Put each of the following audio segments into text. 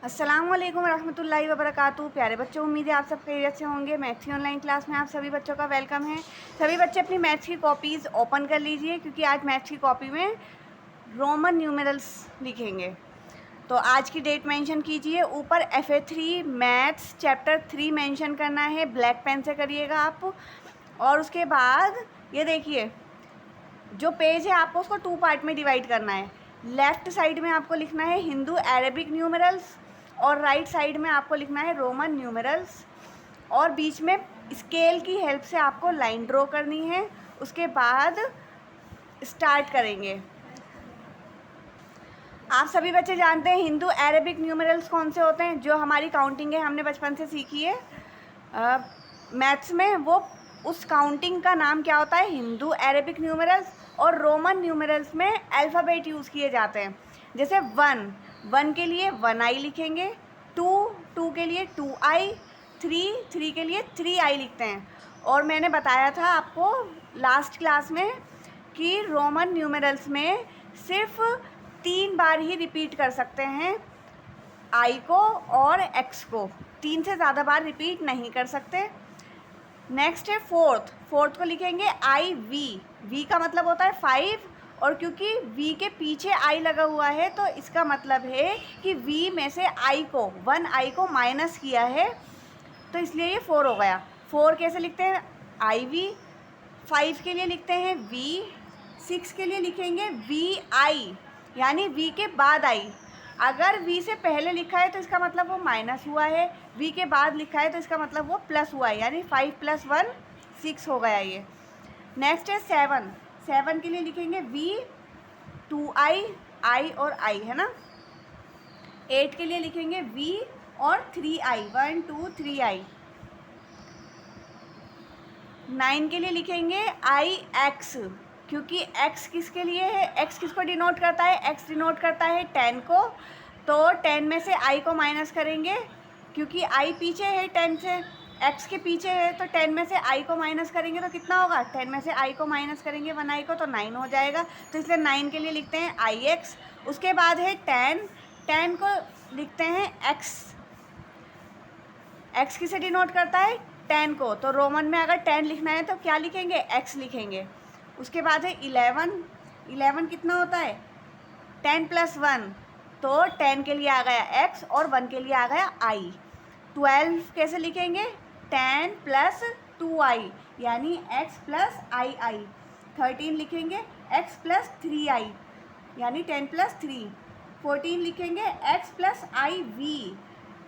अस्सलामुअलैकुम रहमतुल्लाहि वबरकातुहू। प्यारे बच्चों, उम्मीद है आप सब खैरियत से होंगे। मैथ्स की ऑनलाइन क्लास में आप सभी बच्चों का वेलकम है। सभी बच्चे अपनी मैथ्स की कॉपीज़ ओपन कर लीजिए, क्योंकि आज मैथ्स की कॉपी में रोमन न्यूमेरल्स लिखेंगे। तो आज की डेट मेंशन कीजिए। ऊपर FA3 मैथ्स चैप्टर 3 मेंशन करना है, ब्लैक पेन से करिएगा आप। और उसके बाद ये देखिए, जो पेज है आपको उसको 2 पार्ट में डिवाइड करना है। लेफ़्ट साइड में आपको लिखना है हिंदू अरेबिक न्यूमेरल्स, और राइट साइड में आपको लिखना है रोमन न्यूमेरल्स। और बीच में स्केल की हेल्प से आपको लाइन ड्रॉ करनी है। उसके बाद स्टार्ट करेंगे। आप सभी बच्चे जानते हैं हिंदू अरेबिक न्यूमेरल्स कौन से होते हैं। जो हमारी काउंटिंग है हमने बचपन से सीखी है मैथ्स में, वो उस काउंटिंग का नाम क्या होता है, हिंदू अरेबिक न्यूमेरल्स। और रोमन न्यूमेरल्स में अल्फ़ाबेट यूज़ किए जाते हैं। जैसे 1 के लिए 1i लिखेंगे, 2 के लिए 2i, 3 के लिए 3i लिखते हैं। और मैंने बताया था आपको लास्ट क्लास में कि रोमन न्यूमेरल्स में सिर्फ 3 बार ही रिपीट कर सकते हैं आई को और एक्स को, 3 से ज़्यादा बार रिपीट नहीं कर सकते। नेक्स्ट है फोर्थ को लिखेंगे वी का मतलब होता है 5। और क्योंकि वी के पीछे आई लगा हुआ है, तो इसका मतलब है कि वी में से वन आई को माइनस किया है, तो इसलिए ये 4 हो गया। 4 कैसे लिखते हैं, IV। 5 के लिए लिखते हैं V। 6 के लिए लिखेंगे VI, यानी V के बाद आई। अगर V से पहले लिखा है तो इसका मतलब वो माइनस हुआ है, V के बाद लिखा है तो इसका मतलब वो प्लस हुआ है, यानी 5 + 1 6 हो गया ये। नेक्स्ट है 7 के लिए लिखेंगे V 2I, I और I है ना। 8 के लिए लिखेंगे V और 3I, 1 2 3I। 9 के लिए लिखेंगे IX, क्योंकि x किसके लिए है, x किसको डिनोट करता है, x डिनोट करता है 10 को। तो 10 में से i को माइनस करेंगे, क्योंकि i पीछे है 10 से, x के पीछे है, तो 10 में से i को माइनस करेंगे तो कितना होगा, 10 में से i को माइनस करेंगे 1i को, तो 9 हो जाएगा। तो इसलिए 9 के लिए लिखते हैं IX। उसके बाद है 10 को लिखते हैं x किसे डिनोट करता है, 10 को। तो रोमन में अगर 10 लिखना है तो क्या लिखेंगे, x लिखेंगे। उसके बाद है 11 कितना होता है, 10 + 1, तो 10 के लिए आ गया x और 1 के लिए आ गया i। 12 कैसे लिखेंगे, 10 + 2i, यानी x + i। 13 लिखेंगे x + 3i, यानी 10 + 3। 14 लिखेंगे x + iv,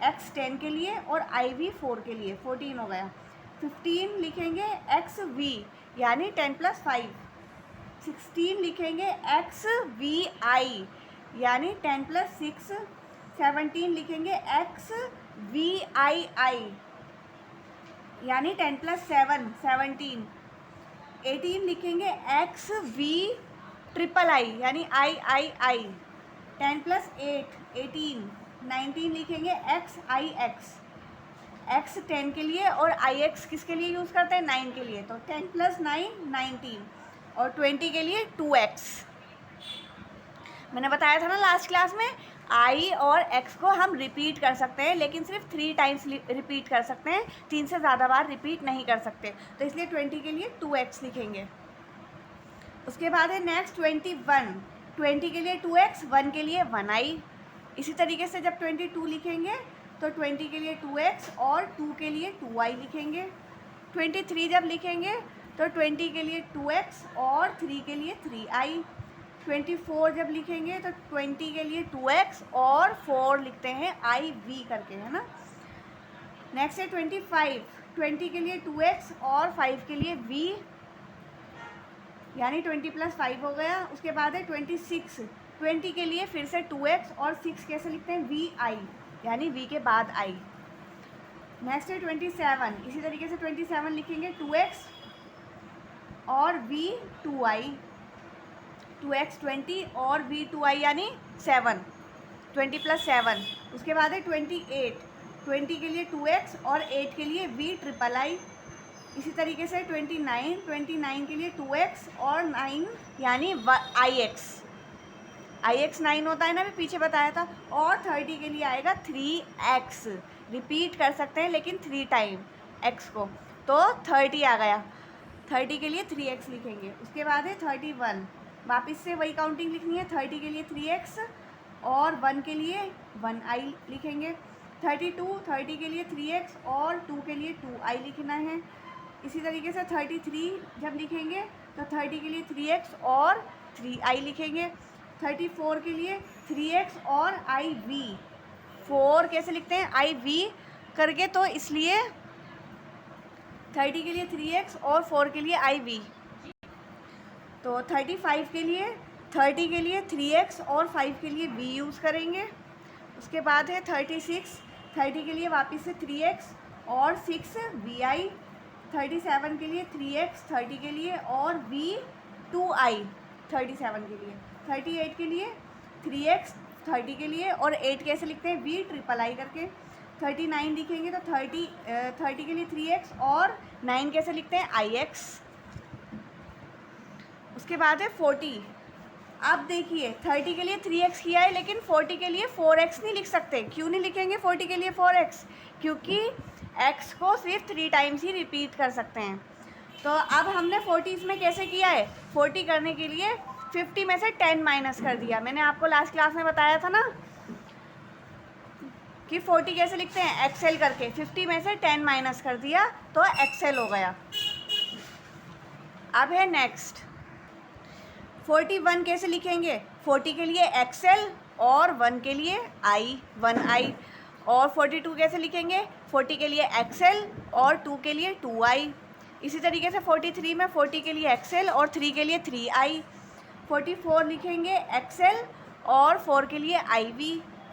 x 10 के लिए और iv 4 के लिए, 14 हो गया। 15 लिखेंगे xv, यानी 10 + 5। 16 लिखेंगे XVI, यानी 10 + 6। 17 लिखेंगे XVII, यानी 10 + 7 17। 18 लिखेंगे XVIII, यानी III, 10 + 8 18। 19 लिखेंगे XIX, x 10 के लिए और IX किसके लिए यूज़ करते हैं, 9 के लिए, तो 10 + 9 19। और 20 के लिए 2x। मैंने बताया था ना लास्ट क्लास में, i और x को हम रिपीट कर सकते हैं, लेकिन सिर्फ 3 टाइम्स रिपीट कर सकते हैं, 3 से ज़्यादा बार रिपीट नहीं कर सकते। तो इसलिए 20 के लिए 2x लिखेंगे। उसके बाद है नेक्स्ट 21। 20 के लिए 2x, 1 के लिए 1i। इसी तरीके से जब 22 लिखेंगे तो 20 के लिए 2x और 2 के लिए 2i लिखेंगे। 23 जब लिखेंगे तो 20 के लिए 2x और 3 के लिए 3i। 24 जब लिखेंगे तो 20 के लिए 2x और 4 लिखते हैं IV करके, है ना। नेक्स्ट है 25। 20 के लिए 2x और 5 के लिए v, यानी 20 + 5 हो गया। उसके बाद है 26। 20 के लिए फिर से 2x और 6 कैसे लिखते हैं, VI, यानी v के बाद i। नेक्स्ट है 27। इसी तरीके से 27 लिखेंगे 2x और v 2i, 2x 20 और v 2i, यानी 7, 20 + 7। उसके बाद है 28। 20 के लिए 2x और 8 के लिए v III। इसी तरीके से 29 के लिए 2x और 9, यानी IX। IX 9 होता है ना, मैं पीछे बताया था। और 30 के लिए आएगा 3x, रिपीट कर सकते हैं लेकिन 3 टाइम x को, तो 30 आ गया। 30 के लिए 3x लिखेंगे। उसके बाद है 31, वापस से वही काउंटिंग लिखनी है। 30 के लिए 3x और 1 के लिए 1i लिखेंगे। 32, 30 के लिए 3x और 2 के लिए 2i लिखना है। इसी तरीके से 33 जब लिखेंगे तो 30 के लिए 3x और 3i लिखेंगे। 34 के लिए 3x और iv, 4 कैसे लिखते हैं iv करके, तो इसलिए 30 के लिए 3x और 4 के लिए iv। तो 35 के लिए 30 के लिए 3x और 5 के लिए v यूज़ करेंगे। उसके बाद है 36, 30 के लिए वापस से 3x और 6vi। 37 के लिए 3x 30 के लिए और v 2i 37 के लिए। 38 के लिए 3x 30 के लिए और 8 कैसे लिखते हैं v ट्रिपल आई करके। 39 लिखेंगे तो 30 के लिए 3x और 9 कैसे लिखते हैं ix। उसके बाद है 40। अब देखिए 30 के लिए 3x किया है लेकिन 40 के लिए 4x नहीं लिख सकते। क्यों नहीं लिखेंगे 40 के लिए 4x? क्योंकि x को सिर्फ 3 टाइम्स ही रिपीट कर सकते हैं। तो अब हमने 40 में कैसे किया है, 40 करने के लिए 50 में से 10 माइनस कर दिया। मैंने आपको लास्ट क्लास में बताया था ना कि 40 कैसे लिखते हैं, एक्सेल करके 50 में से 10 माइनस कर दिया तो एक्सेल हो गया। अब है नेक्स्ट 41 कैसे लिखेंगे, 40 के लिए एक्सेल और 1 के लिए आई 1i। और 42 कैसे लिखेंगे, 40 के लिए एक्सेल और 2 के लिए 2i। इसी तरीके से 43 में 40 के लिए एक्सेल और 3 के लिए 3i। 44 लिखेंगे एक्सेल और 4 के लिए iv।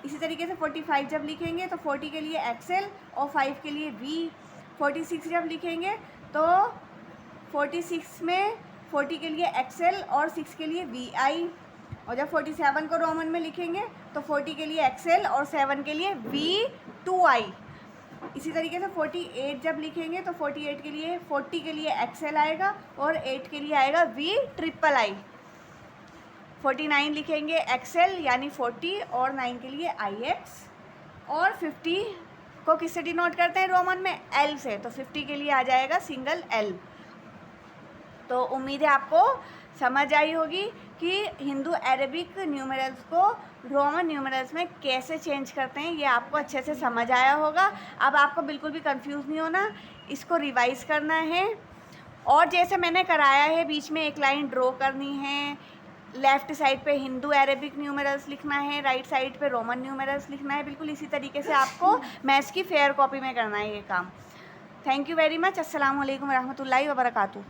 इसी तरीके से 45 जब लिखेंगे तो 40 के लिए एक्सेल और 5 के लिए v। 46 जब लिखेंगे तो 46 में 40 के लिए एक्सेल और 6 के लिए vi। और जब 47 को रोमन में लिखेंगे तो 40 के लिए एक्सेल और 7 के लिए v 2i। इसी तरीके से 48 जब लिखेंगे तो 48 के लिए 40 के लिए एक्सेल आएगा और 8 के लिए आएगा v ट्रिपल आई। 49 लिखेंगे एक्सेल यानी 40 और 9 के लिए ix। और 50 को किससे डिनोट करते हैं रोमन में, l से, तो 50 के लिए आ जाएगा सिंगल l। तो उम्मीद है आपको समझ आई होगी कि हिंदू अरेबिक न्यूमेरल्स को रोमन न्यूमेरल्स में कैसे चेंज करते हैं, ये आपको अच्छे से समझ आया होगा। अब आपको बिल्कुल भी कंफ्यूज नहीं होना, इसको रिवाइज करना है। और जैसे मैंने कराया है बीच में एक लाइन ड्रॉ करनी है, लेफ़्ट साइड पे हिंदू अरेबिक न्यूमेरल्स लिखना है, राइट साइड पे रोमन न्यूमेरल्स लिखना है। बिल्कुल इसी तरीके से आपको मैथ्स की फेयर कॉपी में करना है ये काम। Thank you very much. अस्सलाम वालेकुम रहमतुल्लाहि व बरकातहू।